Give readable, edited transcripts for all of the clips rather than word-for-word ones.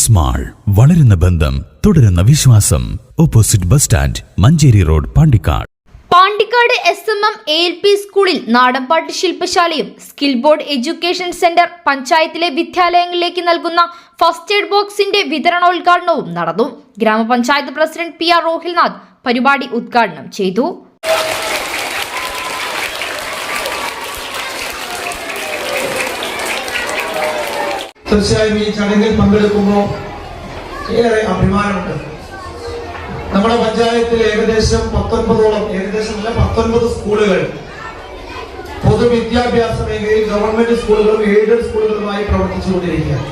Joyce mall, വളരുന്ന ബന്ധം, തുടരുന്ന വിശ്വാസം. Opposite bus stand, Manjeri road, Pandikkad. Pandikkad SMM ALP സ്കൂളിൽ നാടൻപാട്ട് ശില്പശാലയും സ്കിൽ ബോർഡ് എഡ്യൂക്കേഷൻ സെന്റർ പഞ്ചായത്തിലെ വിദ്യാലയങ്ങളിലേക്ക് നൽകുന്ന ഫസ്റ്റ് എയ്ഡ് ബോക്സിന്റെ വിതരണോദ്ഘാടനവും നടന്നു. ഗ്രാമപഞ്ചായത്ത് പ്രസിഡന്റ് PR റോഹിൽനാഥ് പരിപാടി ഉദ്ഘാടനം ചെയ്തു. തീർച്ചയായും ഈ ചടങ്ങിൽ പങ്കെടുക്കുമ്പോൾ ഏറെ അഭിമാനമുണ്ട്. നമ്മുടെ പഞ്ചായത്തിൽ ഏകദേശം 19 സ്കൂളുകൾ പൊതുവിദ്യാഭ്യാസ മേഖലയിൽ ഗവൺമെന്റ് സ്കൂളുകളും എയ്ഡഡ് സ്കൂളുകളുമായി പ്രവർത്തിച്ചുകൊണ്ടിരിക്കുകയാണ്.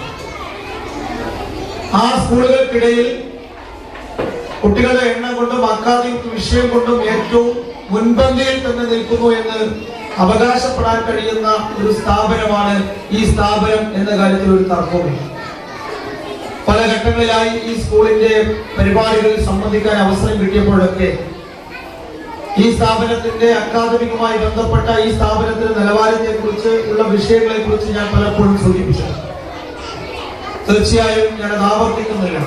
ആ സ്കൂളുകൾക്കിടയിൽ കുട്ടികളുടെ എണ്ണം കൊണ്ടും അക്കാദമിക് വിഷയം കൊണ്ടും ഏറ്റവും മുൻപന്തിയിൽ തന്നെ നിൽക്കുന്നു എന്ന് അവകാശപ്പെടാൻ കഴിയുന്ന ഒരു സ്ഥാപനമാണ് ഈ സ്ഥാപനം എന്ന കാര്യത്തിൽ ഒരു തർക്കമില്ല. പല ഘട്ടങ്ങളിലായി ഈ സ്കൂളിന്റെ പരിപാടികളിൽ സംബന്ധിക്കാൻ അവസരം കിട്ടിയപ്പോഴൊക്കെ ഈ സ്ഥാപനത്തിന്റെ അക്കാദമികമായി ബന്ധപ്പെട്ട ഈ സ്ഥാപനത്തിന്റെ നിലവാരത്തെ കുറിച്ച് ഉള്ള വിഷയങ്ങളെ കുറിച്ച് ഞാൻ പലപ്പോഴും സൂചിപ്പിച്ചു. തീർച്ചയായും ഞാൻ അത് ആവർത്തിക്കുന്നില്ല.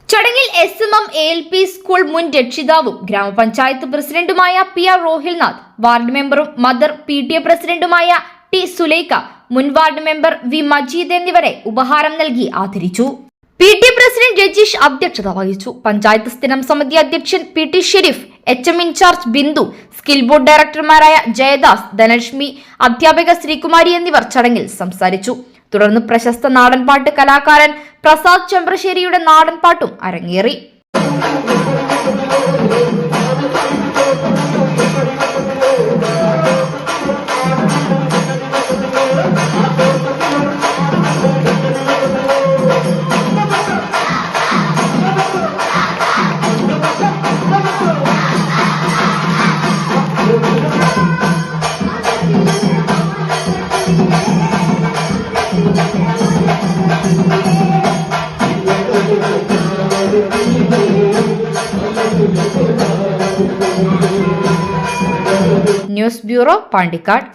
ചടങ്ങിൽ SMM ALP സ്കൂൾ മുൻ രക്ഷിതാവും ഗ്രാമപഞ്ചായത്ത് പ്രസിഡന്റുമായ PR റോഹിൽനാഥ്, വാർഡ് മെമ്പറും മദർ PTA പ്രസിഡന്റുമായ T സുലൈഖ, മുൻ വാർഡ് മെമ്പർ V മജീദ് എന്നിവരെ ഉപഹാരം നൽകി ആദരിച്ചു. PTA പ്രസിഡന്റ് രജീഷ് അധ്യക്ഷത വഹിച്ചു. പഞ്ചായത്ത് സ്ഥിരം സമിതി അധ്യക്ഷൻ PT Sharif, HM in charge Bindu, skill board ഡയറക്ടർമാരായ ജയദാസ്, ധനലക്ഷ്മി, അധ്യാപിക ശ്രീകുമാരി എന്നിവർ ചടങ്ങിൽ സംസാരിച്ചു. തുടർന്ന് പ്രശസ്ത നാടൻപാട്ട് കലാകാരൻ പ്രസാദ് ചെമ്പ്രശ്ശേരിയുടെ നാടൻപാട്ടും അരങ്ങേറി. News bureau, Pandikkad.